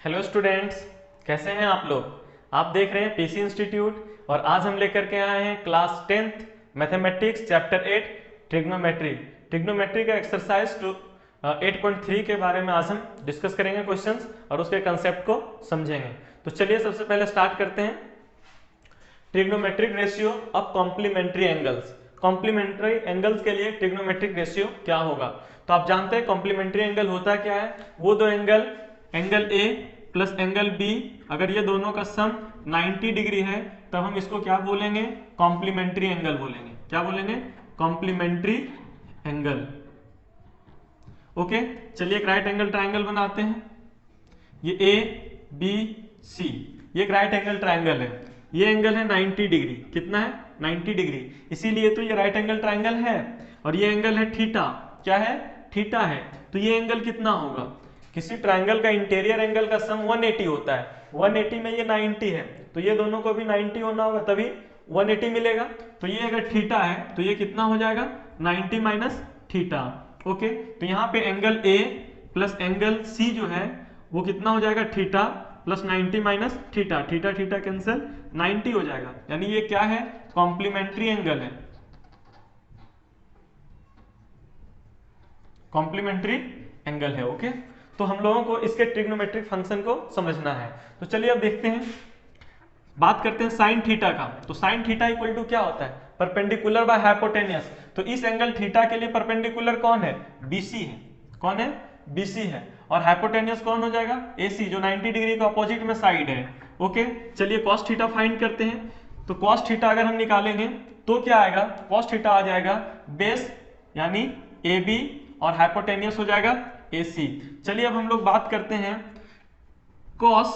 Hello students, कैसे हैं आप लोग। आप देख रहे हैं पीसी इंस्टीट्यूट और आज हम लेकर के आए हैं class 10th mathematics chapter 8 trigonometry. Trigonometry का एक्सरसाइज 8.3 के बारे में आज हम डिस्कस करेंगे क्वेश्चंस और उसके कंसेप्ट को समझेंगे। तो चलिए सबसे पहले स्टार्ट करते हैं। Trigonometric ratio of complementary angles. Complementary angles के लिए ट्रिग्नोमेट्रिक रेशियो क्या होगा। तो आप जानते हैं कॉम्प्लीमेंट्री एंगल होता क्या है। वो दो angle A plus angle B, अगर ये दोनों का सम 90 डिग्री है तब हम इसको क्या बोलेंगे, कॉम्प्लीमेंट्री एंगल बोलेंगे। क्या बोलेंगे, कॉम्प्लीमेंट्री एंगल। ओके, चलिए एक राइट एंगल ट्राइंगल बनाते हैं। ये ए बी सी, ये एक राइट एंगल ट्राइंगल है। ये एंगल है 90 डिग्री। कितना है, 90 डिग्री। इसीलिए तो ये राइट एंगल ट्राइंगल है। और ये एंगल है थीटा। क्या है, थीटा है। तो ये एंगल कितना होगा, किसी ट्राइंगल का इंटीरियर एंगल का सम 180 होता है। 180 में ये 90 है तो ये दोनों को भी 90 होना होगा तभी 180 मिलेगा। तो ये अगर थीटा है तो ये कितना हो जाएगा, 90 माइनस थीटा। ओके, तो यहाँ पे angle A plus angle C जो है वो कितना हो जाएगा, theta plus 90 minus theta. Theta theta cancel, 90 हो जाएगा। यानी ये क्या है, कॉम्प्लीमेंट्री एंगल है, कॉम्प्लीमेंट्री एंगल है। ओके, तो हम लोगों को इसके ट्रिग्नोमेट्रिक फंक्शन को समझना है। तो चलिए अब देखते हैं, बात करते हैं साइन थीटा का। तो साइन थीटा इक्वल टू क्या होता है, परपेंडिकुलर बाय हाइपोटेनियस। तो इस एंगल थीटा के लिए परपेंडिकुलर कौन है, बीसी है। कौन है, बीसी है। और हाइपोटेनियस कौन हो जाएगा, एसी, जो 90 डिग्री का अपोजिट में साइड है। ओके, चलिए कॉस थीटा फाइंड करते हैं। तो कॉस थीटा अगर हम निकालेंगे तो क्या आएगा, कॉस थीटा आ जाएगा बेस यानी ए बी और हाइपोटेनियस हो जाएगा AC। चलिए अब हम लोग बात करते हैं cos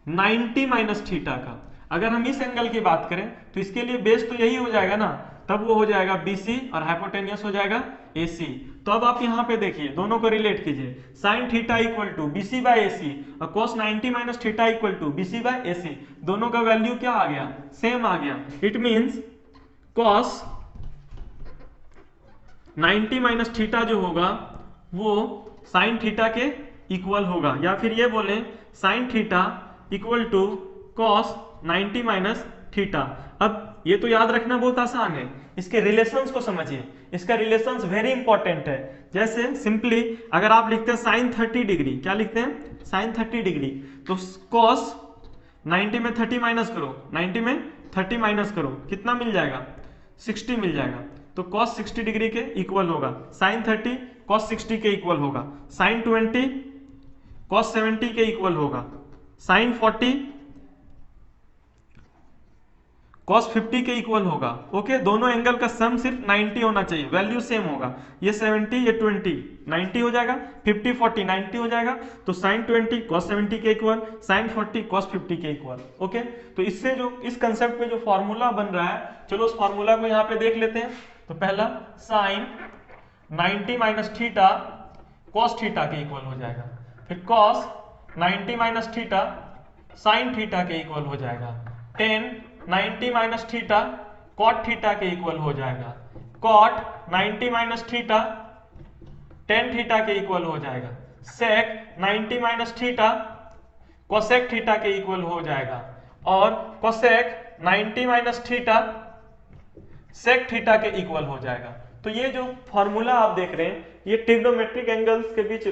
90 माइनस थीटा का। अगर हम इस एंगल की बात करें तो इसके लिए बेस तो यही हो जाएगा ना, तब वो हो जाएगा BC और हाइपोटेनियस हो जाएगा AC। तो अब आप यहाँ पे देखिए, दोनों को रिलेट कीजिए। Sine theta equal to BC by AC और cos 90 minus theta equal to BC by AC। दोनों का वैल्यू क्या आ गया, सेम आ गया। It means cos 90 minus theta जो होगा वो साइन थीटा के इक्वल होगा, या फिर ये बोले sine theta equal to cos 90 minus theta. अब ये तो याद रखना बहुत आसान है, इसके रिलेशंस को समझिए। इसका रिलेशंस वेरी इंपॉर्टेंट है। जैसे सिंपली अगर आप लिखते हैं साइन 30 डिग्री, क्या लिखते हैं, साइन 30 डिग्री, तो कॉस 90 में 30 माइनस करो, 90 में 30 माइनस करो, कितना मिल जाएगा, 60 मिल जाएगा। तो cos 60 डिग्री के इक्वल होगा, साइन 30 cos 60 के इक्वल होगा, साइन 20 cos 70 के इक्वल होगा, साइन 40 cos 50 के इक्वल होगा। ओके, दोनों एंगल का सम सिर्फ 90 होना चाहिए, वैल्यू सेम होगा। ये 70 ये 20 90 हो जाएगा, 50 40 90 हो जाएगा। तो साइन 20 cos 70 के इक्वल, साइन 40 cos 50 के इक्वल। ओके, तो इससे जो इस कंसेप्ट पे जो फॉर्मूला बन रहा है, चलो उस फॉर्मूला को यहाँ पे देख लेते हैं। तो पहला sine 90 minus theta cos theta के इक्वल हो जाएगा, फिर cos 90 minus theta sine theta के इक्वल हो जाएगा, tan 90 minus theta cot theta के इक्वल हो जाएगा, cot 90 minus theta tan theta के इक्वल हो जाएगा, sec 90 minus theta cosec theta के इक्वल हो जाएगा, और cosec 90 minus theta sec theta के इक्वल हो जाएगा। तो ये जो फॉर्मूला आप देख रहे हैं, ये ट्रिग्नोमेट्रिक एंगल्स के बीच,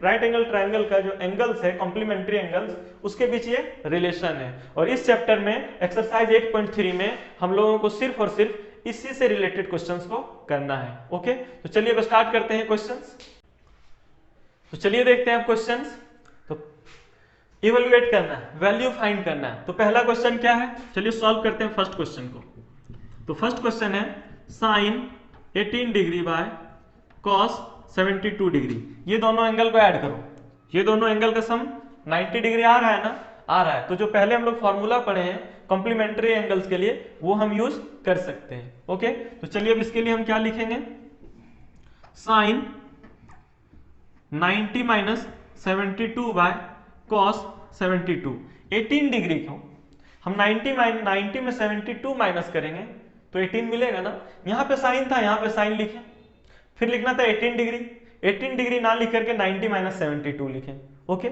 राइट एंगल ट्रायंगल का जो एंगल्स है, कॉम्प्लीमेंट्री एंगल्स, उसके बीच ये रिलेशन है। और इस चैप्टर में एक्सरसाइज 8.3 में हम लोगों को सिर्फ और सिर्फ इसी से रिलेटेड क्वेश्चंस को करना है। ओके, तो चलिए अब स्टार्ट करते हैं क्वेश्चंस। तो चलिए देखते हैं अब क्वेश्चंस। तो इवेलुएट करना है, वैल्यू फाइंड करना है। तो पहला क्वेश्चन क्या है, चलिए सॉल्व करते हैं फर्स्ट क्वेश्चन को। तो फर्स्ट क्वेश्चन है sine 18 degree by cos 72 degree. ये दोनों एंगल को ऐड करो, ये दोनों एंगल का सम 90 डिग्री आ रहा है ना, आ रहा है। तो जो पहले हम लोग फॉर्मूला पढ़े हैं कॉम्प्लीमेंट्री एंगल्स के लिए, वो हम यूज कर सकते हैं। ओके, तो चलिए अब इसके लिए हम क्या लिखेंगे, sine 90 minus 72 by cos 72। 18 degree को हम 90 में 72 माइनस करेंगे तो 18 मिलेगा ना। यहाँ पे साइन था, यहाँ पे साइन लिखे, फिर लिखना था 18 डिग्री, 18 डिग्री ना लिख करके 90 माइनस 72 लिखें। ओके,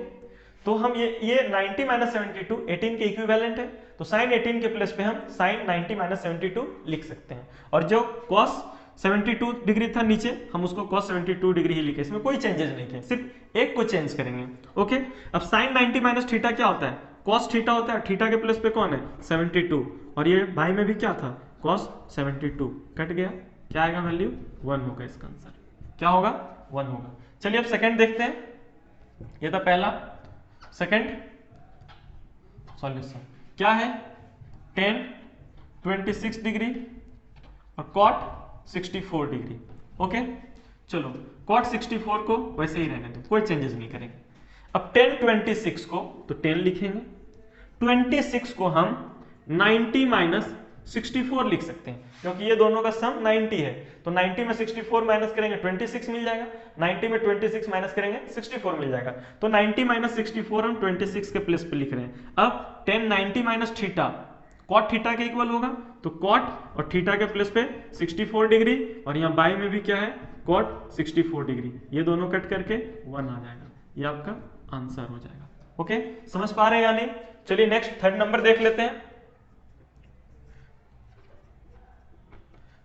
तो हम ये 90 माइनस 72 18 के इक्विवेलेंट है, तो साइन 18 के प्लेस पे हम साइन 90 माइनस 72 लिख सकते हैं। और जो कॉस 72 डिग्री था नीचे, हम उसको cos 72 डिग्री ही लिखे, इसमें कोई चेंजेस नहीं किए, सिर्फ एक को चेंज करेंगे। ओके, अब sin 90 माइनस थीटा क्या होता है, cos थीटा होता है, थीटा के प्लस पे कौन है 72, और ये बाई में भी क्या था cos 72, कट गया, क्या आएगा वैल्यू 1 होगा, इसका आंसर क्या होगा 1 होगा। चलिए अब सेकंड देखते हैं, ये था पहला। सेकंड सॉल्यूशन क्या है, tan 26 डिग्री और cot 64 डिग्री। ओके, चलो cot 64 को वैसे ही रहने दो, कोई चेंजेस नहीं करेंगे। अब tan 26 को तो 10 लिखेंगे, 26 को हम 90 माइनस 64 लिख सकते हैं, क्योंकि ये दोनों का सम 90 है, तो 90 में 64 माइनस करेंगे 26 मिल जाएगा, 90 में 26 माइनस करेंगे 64 मिल जाएगा, तो 90 माइनस 64 हम 26 के प्लेस पे लिख रहे हैं। अब tan 90 minus theta cot theta के इक्वल होगा, तो कॉट और थीटा के प्लस पे 64 डिग्री, और यहाँ बाई में भी क्या है कॉट 64 डिग्री, ये दोनों कट करके 1 आ जाएगा, ये आपका आंसर हो जाएगा। ओके, समझ पा रहे हैं या नहीं? चलिए नेक्स्ट थर्ड नंबर देख लेते हैं।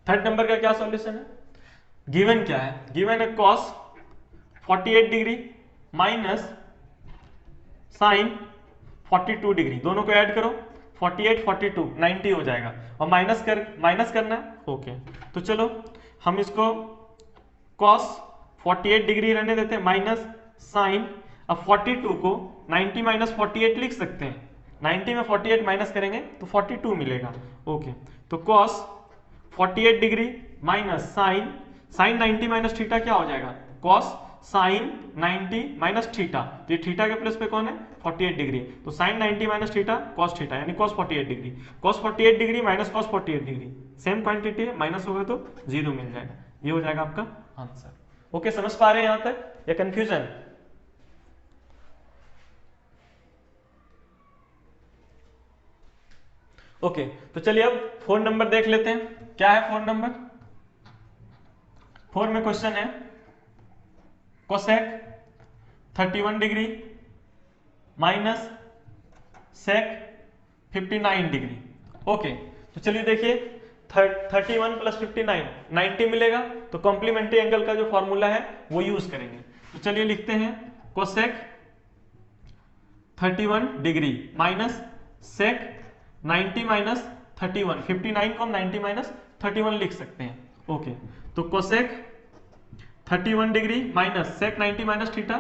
थर्ड नंबर का क्या सॉल्यूशन है, गिवन क्या है, गिवन है cos 48 degree minus sine 42 degree, दोनों को ऐड करो 48 42 90 हो जाएगा, और माइनस करना है। ओके, तो चलो हम इसको cos 48 डिग्री रहने देते हैं माइनस साइन, अब 42 को 90 माइनस 48 लिख सकते हैं, 90 में 48 माइनस करेंगे तो 42 मिलेगा। ओके, तो cos 48 degree minus sine 90 minus theta क्या हो जाएगा cos साइन 90 माइनस थीटा, तो ये थीटा के प्लस पे कौन है 48 डिग्री, तो sine 90 minus theta cos theta, यानी cos 48 degree, cos 48 degree minus cos 48 degree, same quantity है, माइनस होगा तो 0 मिल जाएगा, ये हो जाएगा आपका आंसर। ओके, समझ पा रहे हैं यहां तक या कंफ्यूजन? ओके, तो चलिए अब 4 नंबर देख लेते हैं, क्या है 4 नंबर। 4 में क्वेश्चन है cosec 31 degree minus sec 59 degree. Okay, तो चलिए देखिए 31 प्लस 59 90 मिलेगा, तो कॉम्प्लीमेंट्री एंगल का जो फॉर्मूला है वो यूज करेंगे। तो चलिए लिखते हैं cosec 31 degree minus sec 90 minus 31, 59 को हम 90 माइनस 31 लिख सकते हैं। ओके, तो cosec 31 degree minus sec 90 minus theta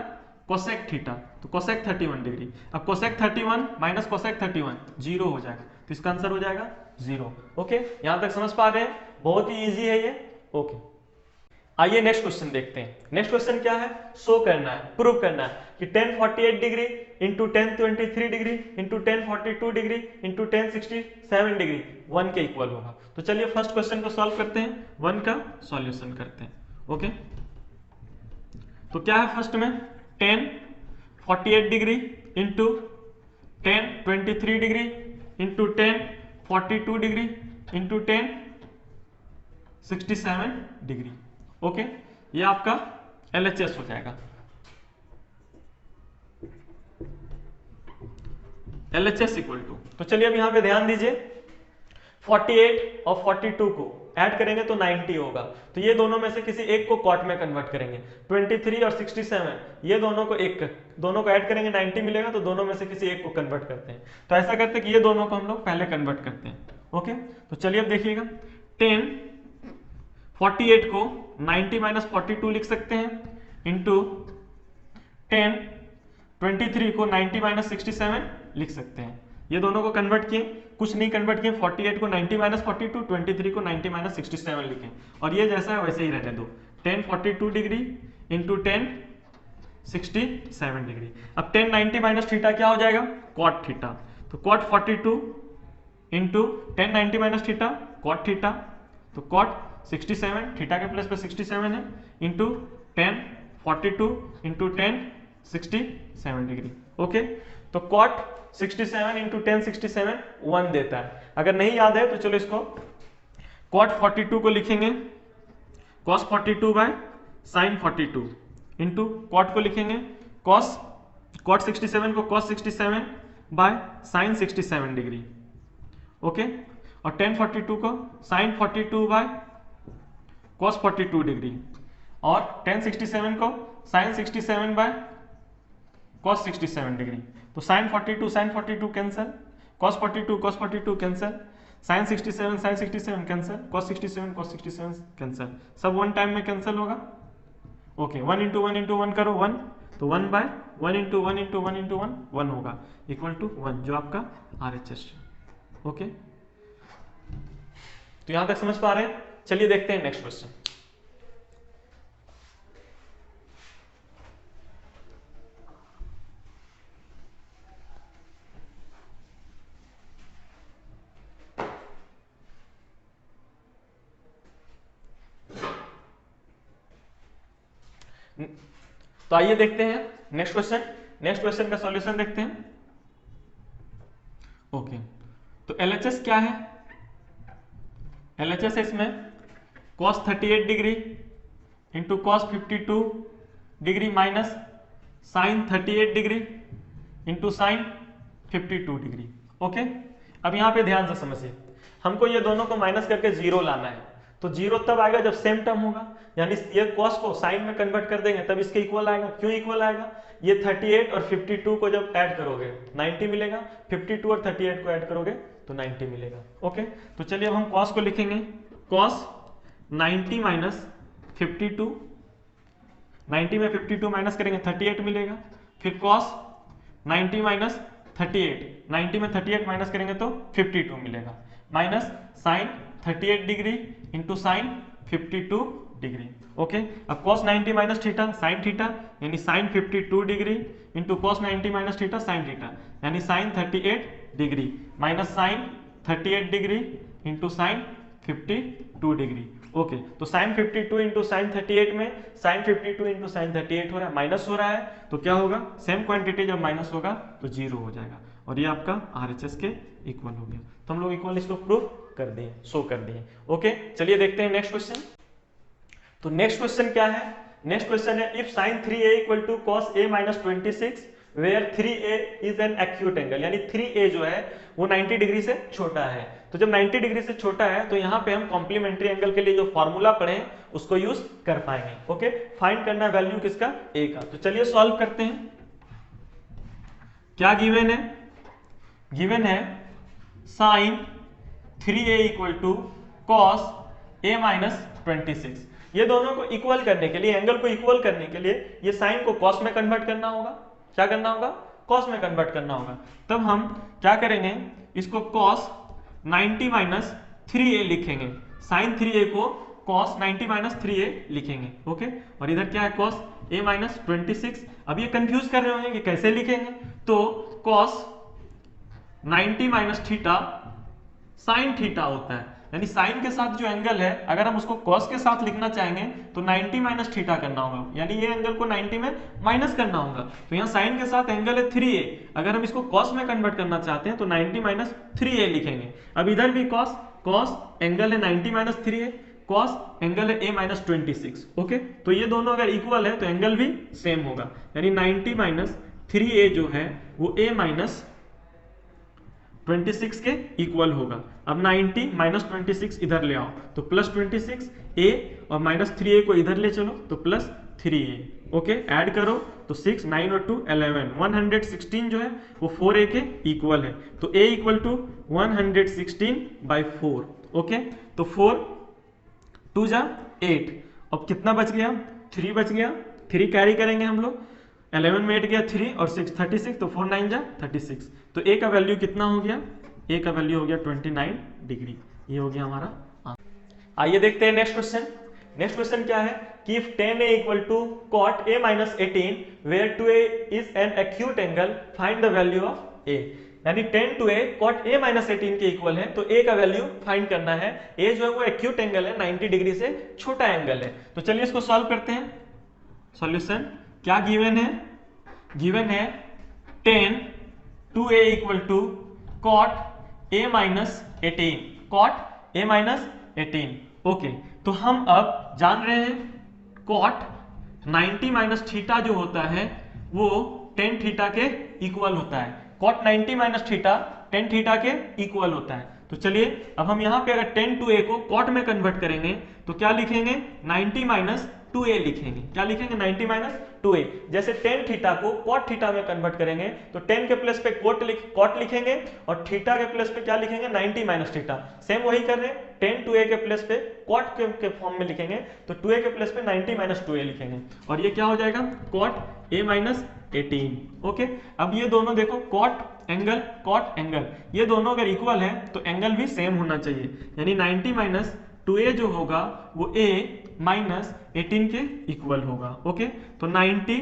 cosec theta, तो कोसेक 31 डिग्री, अब कोसेक 31 माइनस कोसेक 31 0 हो जाएगा, तो इसका आंसर हो जाएगा 0। ओके, यहां तक समझ पा रहे हैं, बहुत ही इजी है ये। ओके, आइए नेक्स्ट क्वेश्चन देखते हैं। नेक्स्ट क्वेश्चन क्या है, शो करना है, प्रूव करना है कि tan 48 degree into tan 23 degree into tan 42 degree into tan 67 degree 1 के इक्वल होगा। तो चलिए फर्स्ट क्वेश्चन को सॉल्व करते हैं, 1 का सॉल्यूशन करते हैं। ओके, तो क्या है फर्स्ट में tan 48 degree into tan 23 degree into tan 42 degree into tan 67 degree. Okay, ये आपका LHS हो जाएगा, LHS इक्वल टू, तो चलिए अब यहां पे ध्यान दीजिए 48 और 42 को ऐड करेंगे तो 90 होगा, तो ये दोनों में से किसी एक को कॉट में कन्वर्ट करेंगे। 23 और 67 ये दोनों को ऐड करेंगे 90 मिलेगा, तो दोनों में से किसी एक को कन्वर्ट करते हैं। तो ऐसा करते हैं कि ये दोनों को हम लोग पहले कन्वर्ट करते हैं। ओके, तो चलिए अब देखिएगा tan 48 को 90 माइनस 42 लिख सकते हैं इंटू tan 23 को 90 माइनस 67 लिख सकते हैं। ये दोनों को कन्वर्ट किए, कुछ नहीं कन्वर्ट किए, 48 को 90 माइनस 42, 23 को 90 माइनस 67 लिखें, और ये जैसा है वैसे ही रहने दो, tan 42 degree into tan 67 degree. अब tan 90 माइनस थीटा क्या हो जाएगा cot थीटा, तो cot 42 into tan 90 minus theta cot theta, तो cot 67 थीटा के प्लस पे 67 है into tan 42 into tan 67 degree. Okay, तो cot 67 इंटू tan 67 1 देता है। अगर नहीं याद है तो चलो इसको cot 42 को लिखेंगे cos 42 by sin 42 into cot को लिखेंगे cos कॉट 67 को cos 67 by sine 67 degree, okay, और tan 42 को साइन 42 बाय कॉस 42 डिग्री, और tan 67 को साइन 67 बाय कॉस 67 डिग्री। तो sine 42 cancel, cos 42 cancel, sine 67 cancel, cos 67 cancel, सब वन टाइम में कैंसिल होगा। ओके, 1 इंटू 1 करो 1, तो 1 बाय 1 इंटू 1 इंटू 1 इंटू 1 1 होगा, इक्वल टू 1, जो आपका RHS है। ओके, तो यहां तक समझ पा रहे हैं? चलिए देखते हैं नेक्स्ट क्वेश्चन। तो आइए देखते हैं नेक्स्ट क्वेश्चन। नेक्स्ट क्वेश्चन का सॉल्यूशन देखते हैं। ओके, तो LHS क्या है? LHS है इसमें cos 38 degree into cos 52 degree minus sine 38 degree into sine 52 degree. Okay, अब यहां पे ध्यान से समझिए, हमको ये दोनों को माइनस करके जीरो लाना है। तो जीरो तब आएगा जब सेम टर्म होगा, यानी ये cos को साइन में कन्वर्ट कर देंगे तब इसके इक्वल आएगा। क्यों इक्वल आएगा? ये 38 और 52 को जब ऐड करोगे 90 मिलेगा, 52 और 38 को ऐड करोगे तो 90 मिलेगा। ओके, तो चलिए अब हम cos को लिखेंगे, cos 90 माइनस 52, 90 में 52 माइनस करेंगे 38 मिलेगा, फिर cos 90 माइनस 38, 90 में 38 माइनस करेंगे तो 52 मिलेगा, minus sine 38 degree into sine 52 degree. Okay, अब cos 90 minus theta sine theta, यानी sine 52 degree into cos 90 minus theta sine theta, यानी sine 38 degree minus sine 38 degree into sine 52 degree. Okay, तो sine 52 into sine 38 में sign 52 into sine 38 हो रहा है, minus हो रहा है, तो क्या होगा? सेम क्वांटिटी जब माइनस होगा तो जीरो हो जाएगा, और ये आपका RHS के इक्वल हो गया। तो हम लोग इक्वल इसको प्रूव कर दिए, शो कर दिए। ओके, चलिए देखते हैं नेक्स्ट क्वेश्चन। तो नेक्स्ट क्वेश्चन क्या है? नेक्स्ट क्वेश्चन है if sin 3a equal to cos a minus 26 where 3a is an acute angle, यानी 3a जो है वो 90 डिग्री से छोटा है। तो जब 90 डिग्री से छोटा है तो यहाँ पे हम कॉम्प्लीमेंट्री एंगल के लिए जो फॉर्मूला पढ़े उसको यूज कर पाएंगे। ओके, फाइंड करना वैल्यू किसका? a का। तो चलिए सॉल्व करते हैं। क्या गिवन है? गिवन है sin 3a equal to cos a minus 26। ये दोनों को इक्वल करने के लिए, एंगल को इक्वल करने के लिए ये साइन को cos में कन्वर्ट करना होगा। क्या करना होगा? cos में कन्वर्ट करना होगा। तब हम क्या करेंगे? इसको cos 90 माइनस 3a लिखेंगे, साइन 3a को cos 90 माइनस 3a लिखेंगे। ओके, और इधर क्या है? cos a minus 26। अब ये कंफ्यूज कर रहे होंगे कि कैसे लिखेंगे, तो cos 90 minus theta sine theta होता है, यानी साइन के साथ जो एंगल है अगर हम उसको cos के साथ लिखना चाहेंगे तो 90 माइनस थीटा करना होगा, यानी ये एंगल को 90 में माइनस करना होगा। तो यहाँ साइन के साथ एंगल है 3a, अगर हम इसको cos में कन्वर्ट करना चाहते हैं तो 90 माइनस 3a लिखेंगे। अब इधर भी cos एंगल है 90 माइनस 3a, cos एंगल है a माइनस 26। ओके, तो ये दोनों अगर इक्वल है तो एंगल भी सेम होगा, यानी 90 माइनस 3a जो है वो a माइनस 26 के इक्वल होगा। अब 90 माइनस 26 इधर ले आओ तो प्लस 26 a, और माइनस 3a को इधर ले चलो तो प्लस 3a। ओके, ऐड करो तो 6, 9 और 2 11, 116 जो है वो 4a के इक्वल है। तो a equal to 116 by 4। Okay, तो 4 2 जा 8, अब कितना बच गया? 3 बच गया, 3 कैरी करेंगे हम लोग, 11 में 8 गया 3 और 6 36, तो 4 9 जा 36। तो a का वैल्यू कितना हो गया? a का वैल्यू हो गया 29 डिग्री। ये हो गया हमारा आंसर। आइए देखते हैं नेक्स्ट क्वेश्चन। नेक्स्ट क्वेश्चन क्या है कि if tan a equal to cot a minus 18 where 2a is an acute angle find the value of a, यानी tan 2a cot a minus 18 के इक्वल है, तो a का वैल्यू फाइंड करना है। a जो है वो एक्यूट एंगल है, 90 डिग्री से छोटा एंगल है। तो चलिए इसको सॉल्व करते हैं। सॉल्यूशन क्या गिवन है? गिवन है tan 2a equal to cot a minus 18, cot a minus 18। Okay, तो हम अब जान रहे हैं cot 90 माइनस थीटा जो होता है वो टेन थीटा के इक्वल होता है। Cot 90 minus theta tan theta के इक्वल होता है। तो चलिए अब हम यहाँ पे अगर टेन टू ए को कॉट में कन्वर्ट करेंगे तो क्या लिखेंगे 90 माइनस 2a लिखेंगे। क्या लिखेंगे 90 माइनस 2a। जैसे टेन थीटा को कॉट थीटा में कन्वर्ट करेंगे तो टेन के प्लेस पे कॉट लिखेंगे और थीटा के प्लेस पे क्या लिखेंगे 90 माइनस थीटा। सेम वही कर रहे हैं, टेन टू ए के प्लेस पे कॉट के फॉर्म में लिखेंगे तो 2a के प्लेस पे 90 माइनस 2a लिखेंगे और ये क्या हो जाएगा कॉट a माइनस 18। ओके, अब ये दोनों देखो कॉट एंगल ये दोनों अगर इक्वल है तो एंगल भी सेम होना चाहिए, यानी 90 माइनस 2a जो होगा वो a माइनस 18 के इक्वल होगा। ओके, तो 90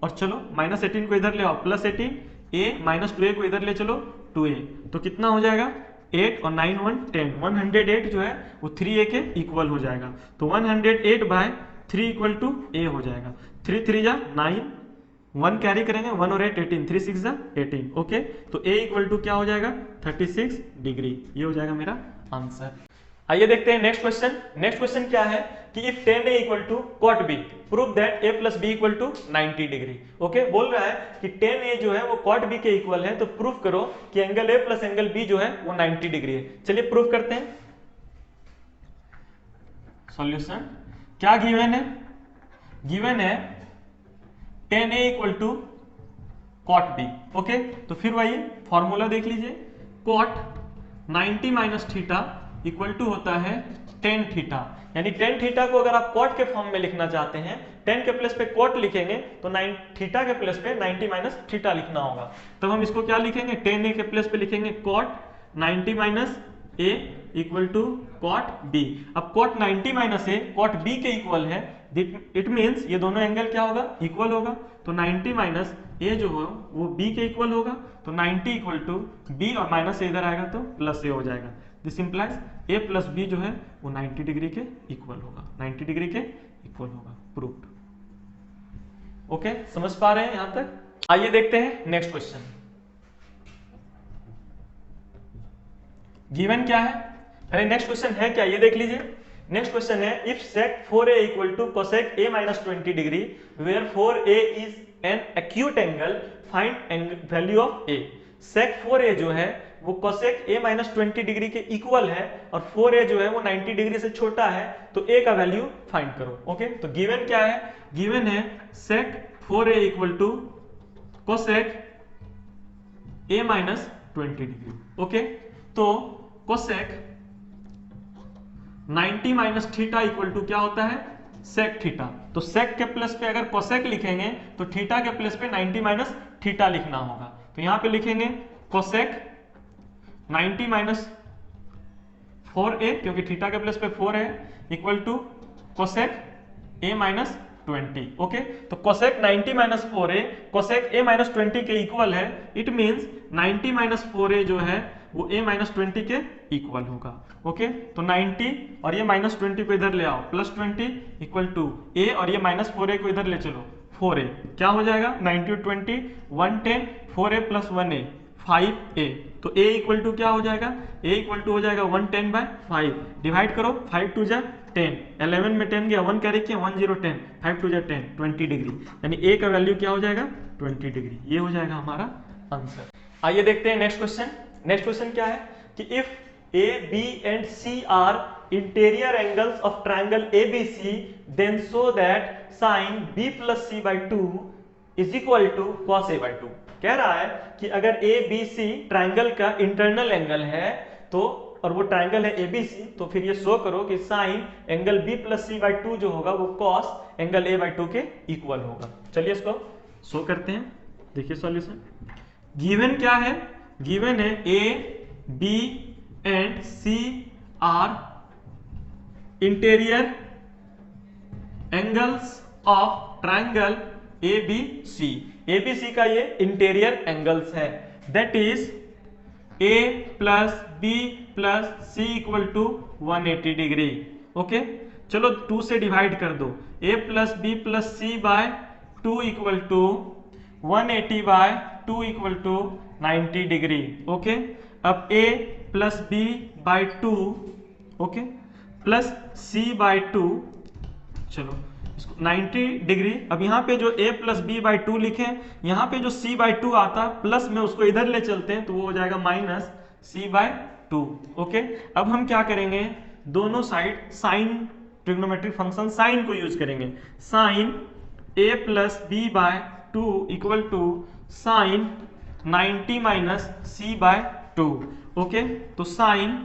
और चलो माइनस 18 को इधर ले आओ प्लस 18, a माइनस 2a को इधर ले चलो 2a, तो कितना हो जाएगा 8 और 9 1 10, 108 जो है वो 3a के इक्वल हो जाएगा। तो 108 बाय 3 इक्वल टू a हो जाएगा। 3 3 जा 9, 1 कैरी करेंगे 1 और 8 18, 3 6 जा 18। ओके, तो a इक्वल टू क्या हो जाएगा 36 डिग्री। ये हो जाएगा मेरा आंसर। आइए देखते हैं नेक्स्ट क्वेश्चन। नेक्स्ट क्वेश्चन क्या है कि if tan a equal to cot b prove that a plus b equal to 90 degree. Okay, बोल रहा है कि tan a जो है वो cot b के इक्वल है, तो प्रूफ करो कि angle a plus angle b जो है वो 90 डिग्री है। चलिए प्रूफ करते हैं। सॉल्यूशन क्या गिवन है, गिवन है tan a equal to cot b। Okay, तो फिर वही फॉर्मूला देख लीजिए, cot 90 minus theta equal to होता है टेन थीटा, यानी टेन थीटा को अगर आप कॉट के फॉर्म में लिखना चाहते हैं, टेन के प्लेस पे कॉट लिखेंगे तो 9 थीटा के प्लेस पे 90 माइनस थीटा लिखना होगा। तब हम इसको क्या लिखेंगे, टेन ए के प्लेस पे लिखेंगे cot 90 minus A equal to cot B. अब cot 90 minus A cot B के इक्वल है, इट मीन्स ये दोनों एंगल क्या होगा इक्वल होगा। तो 90 माइनस ए जो हो वो बी के इक्वल होगा, तो 90 इक्वल टू बी और माइनस ए इधर आएगा तो प्लस ए हो जाएगा। This implies a plus B जो है वो 90 डिग्री के इक्वल होगा, 90 डिग्री के इक्वल होगा। प्रूव्ड। ओके, समझ पा रहे हैं यहां तक। आइए देखते हैं नेक्स्ट क्वेश्चन। गिवन क्या है, अरे नेक्स्ट क्वेश्चन है क्या ये देख लीजिए। नेक्स्ट क्वेश्चन है if sec 4a equal to cosec a minus 20 degree where 4a is an acute angle, find value of a। sec 4a जो है वो cosec a माइनस 20 डिग्री के इक्वल है और 4a जो है वो 90 डिग्री से छोटा है, तो a का वैल्यू फाइंड करो। ओके, तो गिवन क्या है, गिवन है sec 4a equal to cosec a minus 20 degree. Okay, तो cosec 90 minus theta equal to क्या होता है sec थीटा। तो sec के प्लस पे अगर cosec लिखेंगे तो थीटा के प्लस पे 90 माइनस थीटा लिखना होगा। तो यहां पे लिखेंगे cosec 90 माइनस 4a क्योंकि थीटा के प्लस पे 4 है equal to cosec a minus 20। Okay, तो cosec 90 minus 4a cosec a minus 20 के इक्वल है, इट मींस 90 माइनस 4a जो है वो a माइनस 20 के इक्वल होगा। ओके, तो 90 और ये माइनस 20 को इधर ले आओ प्लस 20 इक्वल टू a और ये माइनस 4a को इधर ले चलो 4a, क्या हो जाएगा 90 20 110 4a प्लस 1a 5a। तो a इक्वल टू क्या हो जाएगा, a इक्वल टू हो जाएगा 110 बाय 5, डिवाइड करो 5 2 जा 10, 11 में 10 गया 1 कैरी किया 1 0 10, 5 2 जा 10, 20 डिग्री, यानी a का वैल्यू क्या हो जाएगा 20 डिग्री। ये हो जाएगा हमारा आंसर। आइए देखते हैं नेक्स्ट क्वेश्चन। नेक्स्ट क्वेश्चन क्या है कि if a b and c are interior angles of triangle abc then show that sin b plus c by 2 is equal to cos a by 2। कह रहा है कि अगर ए बी सी ट्राइंगल का internal angle है तो, और वो ट्राइंगल है एबीसी, तो फिर ये शो करो कि sine angle B plus C by 2 जो होगा वो कॉस एंगल ए बाई 2 के इक्वल होगा। चलिए इसको शो करते हैं, देखिए सॉल्यूशन। गिवन क्या है, गिवन है A B and C are interior angles of triangle ABC। ABC का ये इंटीरियर एंगल्स है, that is A plus B plus C equal to 180 degree. Okay, चलो 2 से डिवाइड कर दो, A plus B plus C by 2 equal to 180 by 2 equal to 90 degree. Okay, अब A plus B by 2 okay plus C by 2, चलो 90 degree. अब यहाँ पे जो a plus B by two लिखे, यहाँ पे जो c बाई टू आता प्लस में उसको इधर ले चलते हैं तो वो हो जाएगा minus c by two. Okay, अब हम क्या करेंगे, दोनों side sine trigonometric function sine को यूज करेंगे। Sine a plus B by two equal to sine 90 minus C by two. Okay, तो sine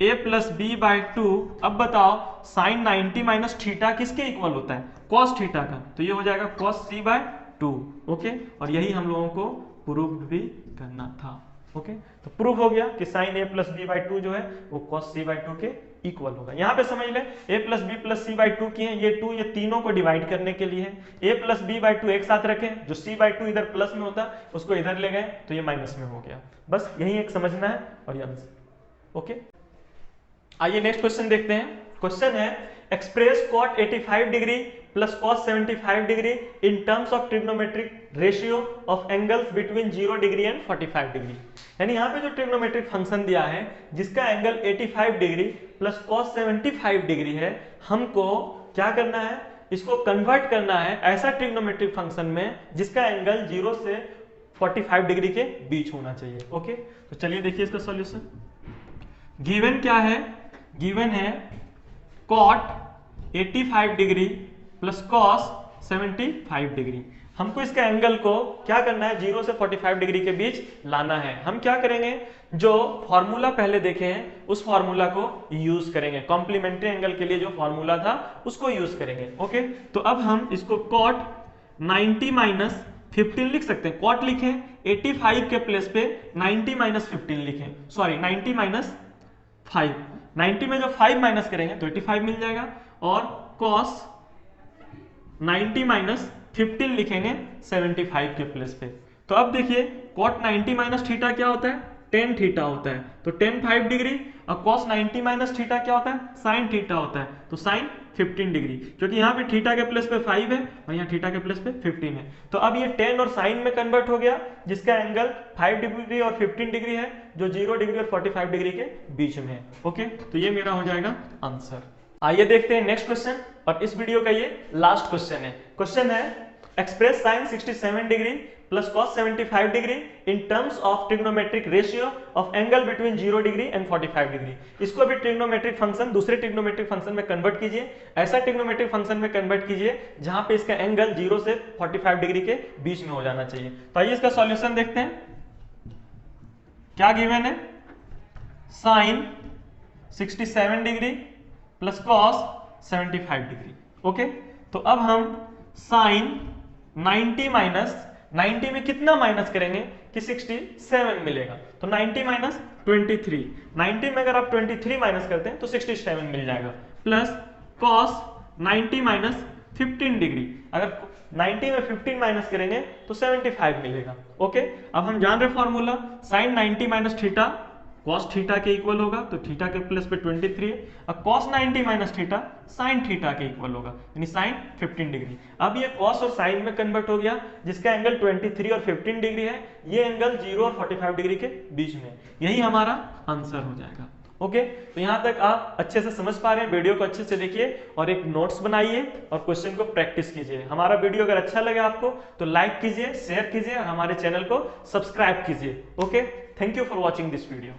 a plus B by two. अब बताओ साइन 90 माइनस थीटा किसके इक्वल होता है, कॉस थीटा का, तो ये हो जाएगा cos C by two. Okay, और यही हम लोगों को प्रूव भी करना था। ओके, तो प्रूव हो गया कि sine a plus B by two जो है वो कॉस सी बाई टू के इक्वल होगा। यहाँ पे समझ ले a plus B plus C by two की है, ये टू, ये तीनों को डिवाइड करने के लिए है। a plus B by two एक साथ रखें, जो c बाई टू इधर प्लस में होता उसको इधर ले गए तो ये माइनस में हो गया। बस यही एक समझना है और ये आंसर। ओके, आइए नेक्स्ट क्वेश्चन देखते हैं। क्वेश्चन है express cot 85 degree plus cos 75 degree in terms of trigonometric ratio of angles between 0 degree and 45 degree. यानी यहाँ पे जो ट्रिग्नोमेट्रिक फंक्शन दिया है जिसका angle 85 degree plus cos 75 degree है, हमको क्या करना है, इसको कन्वर्ट करना है ऐसा ट्रिग्नोमेट्रिक फंक्शन में जिसका एंगल 0 से 45 डिग्री के बीच होना चाहिए। ओके, तो चलिए देखिए इसका सॉल्यूशन। गिवन क्या है, गिवन है cot 85 degree plus cos 75 degree. हमको इसका एंगल को क्या करना है, 0 से 45 डिग्री के बीच लाना है। हम क्या करेंगे, जो फॉर्मूला पहले देखे हैं उस फॉर्मूला को यूज करेंगे, कॉम्प्लीमेंट्री एंगल के लिए जो फॉर्मूला था उसको यूज करेंगे। ओके, तो अब हम इसको कॉट 90 माइनस 15 लिख सकते हैं। कॉट लिखें 85 के प्लेस पे 90 माइनस 15 लिखें, सॉरी 90 माइनस 5। 90 में जब 5 माइनस करेंगे तो 85 मिल जाएगा, और cos 90 माइनस 15 लिखेंगे 75 के प्लेस पे। तो अब देखिए cot 90 माइनस थीटा क्या होता है, tan थीटा होता है, तो tan 5 डिग्री, और cos 90 माइनस थीटा क्या होता है, sin थीटा होता है, तो sin 15 डिग्री। क्योंकि यहाँ पे थीटा के प्लेस पे 5 है और यहाँ थीटा के प्लेस पे 15 है, तो अब ये tan और sin में कन्वर्ट हो गया, जिसका एंगल 5 डिग्री और 15 डिग्री है, जो 0 डिग्री और 45 डिग्री के बीच में है। ओके, तो ये मेरा हो जाएगा आंसर। आइए देखते हैं नेक्स्ट क्वेश्चन, और इस वीडियो का ये लास्ट क्वेश्चन है। क्वेश्चन है express sine 67 degree plus cos 75 degree in terms of trigonometric ratio of angle between 0 degree and 45 degree. इसको भी ट्रिग्नोमेट्रिक फंक्शन, दूसरे ट्रिग्नोमेट्रिक फंक्शन में कन्वर्ट कीजिए, ऐसा ट्रिग्नोमेट्रिक फंक्शन में कन्वर्ट कीजिए जहां पे इसका एंगल 0 से 45 डिग्री के बीच में हो जाना चाहिए। तो आइए इसका सॉल्यूशन देखते हैं। क्या गिवन है, sine 67 degree plus cos 75 degree. Okay, तो अब हम साइन 90 माइनस 90 में कितना माइनस करेंगे कि 67 मिलेगा, तो 90 माइनस 23, 90 में अगर आप 23 माइनस करते हैं तो 67 मिल जाएगा, प्लस कॉस 90 माइनस 15 डिग्री, अगर 90 में 15 माइनस करेंगे तो 75 मिलेगा। ओके, अब हम जान रहे formula, sine 90 minus theta cos theta के इक्वल होगा, तो थीटा के प्लस पे 23 है, और cos 90 minus theta sine theta के इक्वल होगा, यानी साइन 15 डिग्री। अब ये कॉस और साइन में कन्वर्ट हो गया, जिसका एंगल 23 और 15 डिग्री है, ये एंगल 0 और 45 डिग्री के बीच में, यही हमारा आंसर हो जाएगा। ओके, तो यहाँ तक आप अच्छे से समझ पा रहे हैं, वीडियो को अच्छे से देखिए और एक नोट्स बनाइए और क्वेश्चन को प्रैक्टिस कीजिए। हमारा वीडियो अगर अच्छा लगे आपको तो लाइक कीजिए, शेयर कीजिए और हमारे चैनल को सब्सक्राइब कीजिए। Okay, thank you for watching this video.